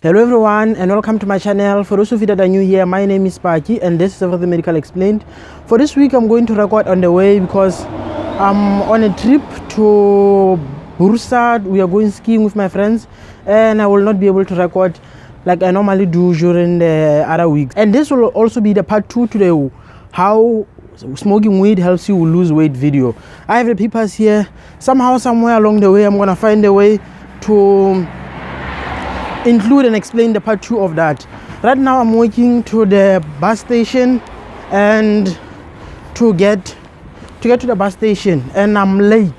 Hello everyone and welcome to my channel. For those of you that are new here, my name is Paki and this is Everything Medical Explained. For this week I'm going to record on the way because I'm on a trip to Bursa. We are going skiing with my friends and I will not be able to record like I normally do during the other weeks. And this will also be the part 2 to the how smoking weed helps you lose weight video. I have the papers here. Somehow, somewhere along the way, I'm gonna find a way to include and explain the part 2 of that. Right now I'm walking to the bus station and to get to the bus station and I'm late.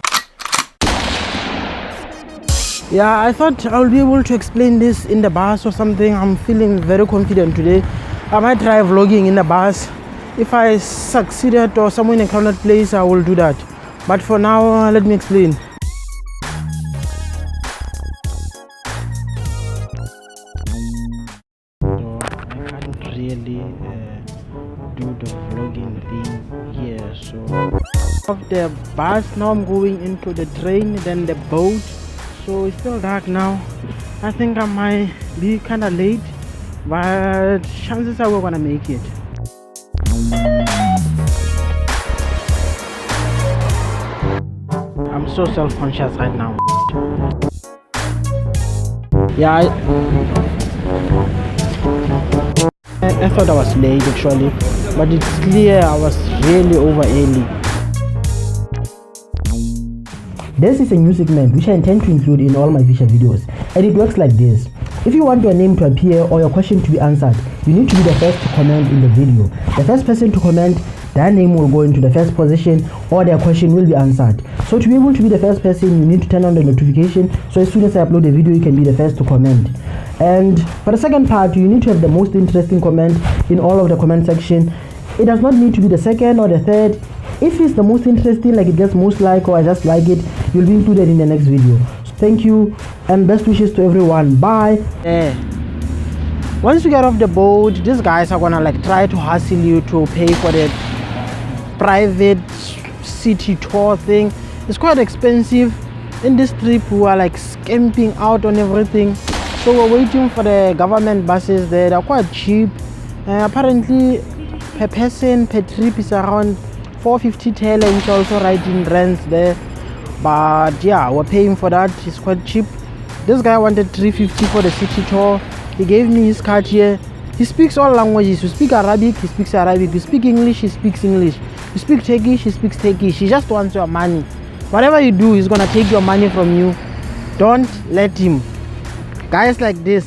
Yeah, I thought I'll be able to explain this in the bus or something. I'm feeling very confident today. I might try vlogging in the bus. If I succeeded or somewhere in a crowded place, I will do that. But for now, let me explain. Really do the vlogging thing here, so of the bus now I'm going into the train, then the boat, so it's still dark now. I think I might be kind of late, but chances are we're gonna make it. I'm so self-conscious right now. Yeah, I thought I was late actually, but it's clear I was really over early. This is a new segment which I intend to include in all my future videos, and it works like this. If you want your name to appear or your question to be answered, you need to be the first to comment in the video. The first person to comment, their name will go into the first position or their question will be answered. So to be able to be the first person, you need to turn on the notification, so as soon as I upload a video you can be the first to comment. And for the second part, you need to have the most interesting comment in all of the comment section. It does not need to be the second or the third. If it's the most interesting, like it gets most like or I just like it, you'll be included in the next video. So thank you and best wishes to everyone. Bye. Once you get off the boat, these guys are gonna like try to hustle you to pay for the private city tour thing. It's quite expensive. In this trip we are like scamping out on everything, so we're waiting for the government buses there. They're quite cheap. Apparently per person per trip is around 450 TL, which also writing rents there, but yeah, we're paying for that. It's quite cheap. This guy wanted 350 for the city tour. He gave me his card here. He speaks all languages. You speak Arabic, he speaks Arabic. You speak English, he speaks English. You speak Turkish, he speaks Turkish. He just wants your money. Whatever you do, he's gonna take your money from you. Don't let him. Guys like this,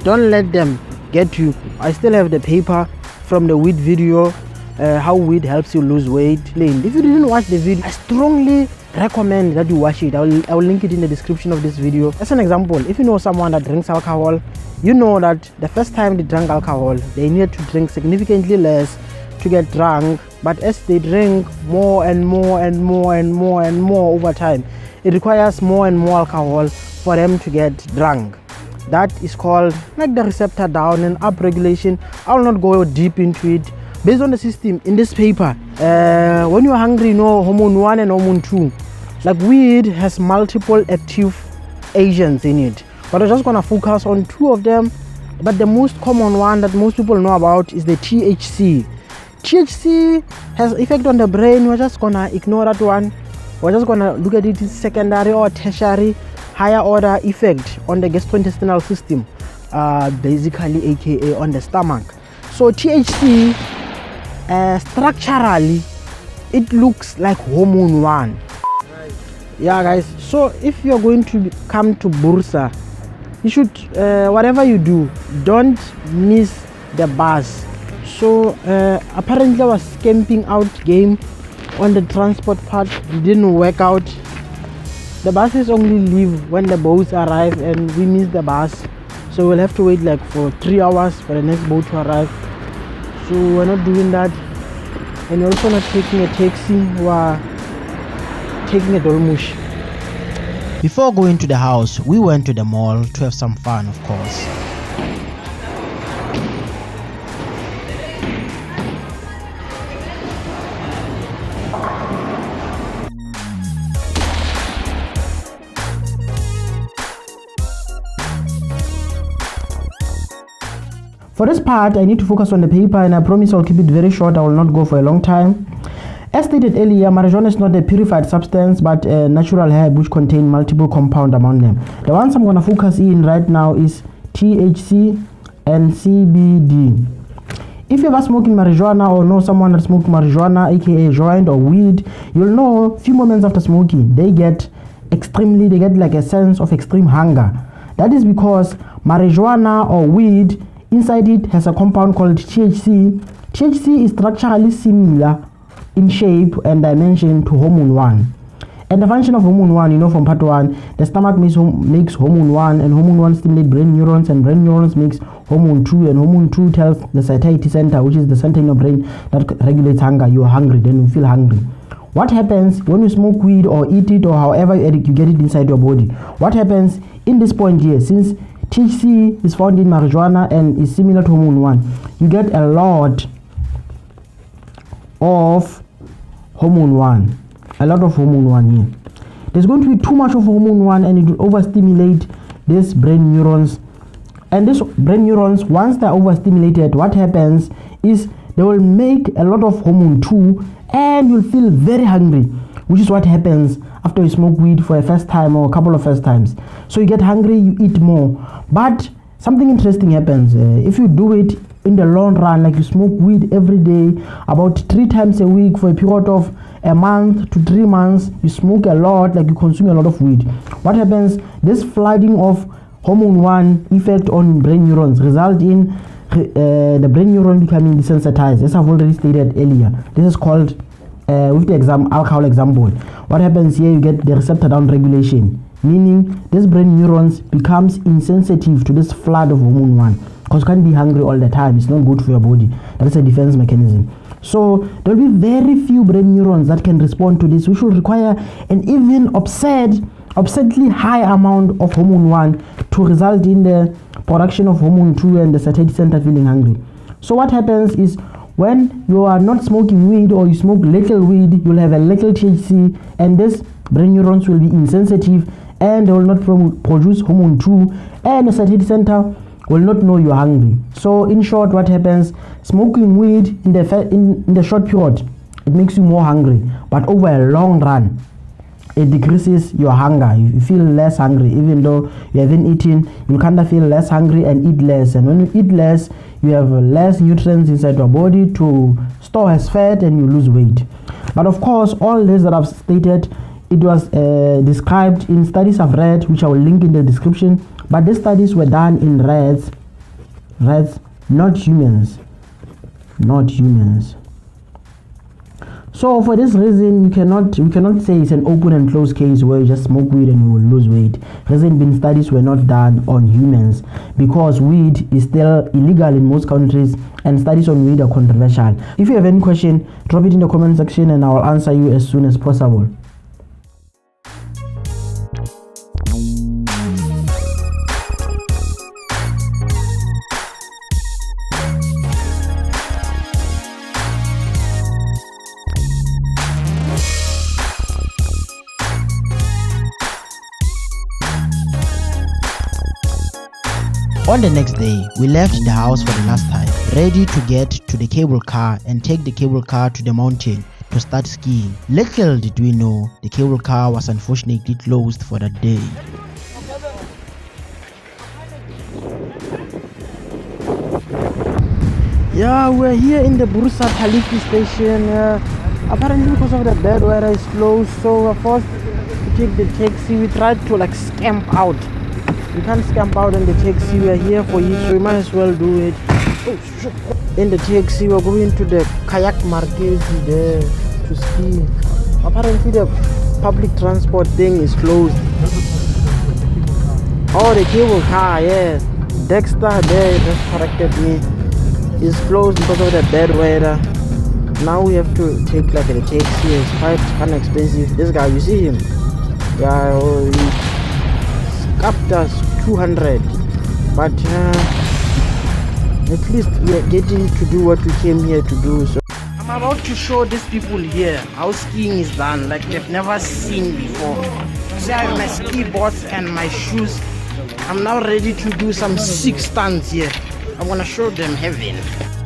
don't let them get you. I still have the paper from the weed video, how weed helps you lose weight. If you didn't watch the video, I strongly recommend that you watch it. I will link it in the description of this video. As an example, if you know someone that drinks alcohol, you know that the first time they drank alcohol, they needed to drink significantly less to get drunk, but as they drink more and more and more and more and more over time, it requires more and more alcohol for them to get drunk. That is called like the receptor down and up regulation. I will not go deep into it. Based on the system in this paper, when you're hungry, you know hormone 1 and hormone 2. Like weed has multiple active agents in it, but I'm just gonna focus on 2 of them. But the most common one that most people know about is the THC. THC has effect on the brain. We're just gonna ignore that one. We're just gonna look at it as secondary or tertiary, higher order effect on the gastrointestinal system, basically aka on the stomach. So THC, structurally it looks like hormone 1. Yeah guys, so if you're going to come to Bursa, you should whatever you do, don't miss the bus. So apparently I was camping out game on the transport part. It didn't work out. The buses only leave when the boats arrive and we miss the bus, so we'll have to wait like for 3 hours for the next boat to arrive. So we're not doing that, and we're also not taking a taxi. We're taking a dolmush. Before going to the house, we went to the mall to have some fun, of course. For this part, I need to focus on the paper, and I promise I'll keep it very short. I will not go for a long time. As stated earlier, marijuana is not a purified substance but a natural herb which contains multiple compounds among them. The ones I'm going to focus in right now is THC and CBD. If you ever smoking marijuana or know someone that smokes marijuana, aka joint or weed, you'll know a few moments after smoking, they get like a sense of extreme hunger. That is because marijuana or weed, inside it has a compound called THC. THC is structurally similar in shape and dimension to hormone 1. And the function of hormone 1, you know from part 1, the stomach makes hormone 1, and hormone 1 stimulates brain neurons, and brain neurons makes hormone 2, and hormone 2 tells the satiety center, which is the center in your brain that regulates hunger. You are hungry, then you feel hungry. What happens when you smoke weed or eat it or however you get it inside your body? What happens in this point here, since THC is found in marijuana and is similar to hormone 1, you get a lot of hormone 1. A lot of hormone 1 here. There's going to be too much of hormone 1 and it will overstimulate these brain neurons. And these brain neurons, once they're overstimulated, what happens is they will make a lot of hormone 2 and you'll feel very hungry, which is what happens after you smoke weed for a first time or a couple of first times. So you get hungry, you eat more. But something interesting happens. If you do it in the long run, like you smoke weed every day, about 3 times a week for a period of a month to 3 months, you smoke a lot, like you consume a lot of weed. What happens? This flooding of hormone 1 effect on brain neurons result in the brain neuron becoming desensitized, as I've already stated earlier. This is called, with the alcohol example, what happens here, you get the receptor down regulation, meaning this brain neurons becomes insensitive to this flood of hormone 1, because you can't be hungry all the time. It's not good for your body. That is a defense mechanism. So there will be very few brain neurons that can respond to this, which will require an even absurdly high amount of hormone 1 to result in the production of hormone 2 and the satiety center feeling hungry. So what happens is, when you are not smoking weed or you smoke little weed, you'll have a little THC, and this brain neurons will be insensitive and they will not produce hormone 2, and the satiety center will not know you're hungry. So in short, what happens, smoking weed in the short period, it makes you more hungry, but over a long run it decreases your hunger. You feel less hungry. Even though you haven't eaten, you kind of feel less hungry and eat less, and when you eat less, you have less nutrients inside your body to store as fat and you lose weight. But of course, all this that I've stated, it was described in studies I've read, which I will link in the description. But these studies were done in rats, not humans. So for this reason, we cannot say it's an open and closed case where you just smoke weed and you will lose weight. Reason being, studies were not done on humans because weed is still illegal in most countries and studies on weed are controversial. If you have any question, drop it in the comment section and I will answer you as soon as possible. On the next day, we left the house for the last time, ready to get to the cable car and take the cable car to the mountain to start skiing. Little did we know, the cable car was unfortunately closed for that day. Yeah, we're here in the Bursa Turkey station. Apparently because of the bad weather is closed, so we're forced to take the taxi. We tried to like scamp out. We can't scamp out in the taxi. We're here for you, so we might as well do it. In the taxi, we're going to the kayak market there to ski. Apparently the public transport thing is closed. Oh, the cable car, yeah. Dexter there just corrected me. It's closed because of the bad weather. Now we have to take like a taxi. It's quite kind of expensive. This guy, you see him? Yeah, he capped us 200, but at least we are getting to do what we came here to do. So I'm about to show these people here how skiing is done, like they've never seen before. So I have my ski boards and my shoes. I'm now ready to do some 6 stunts here. I wanna show them heaven.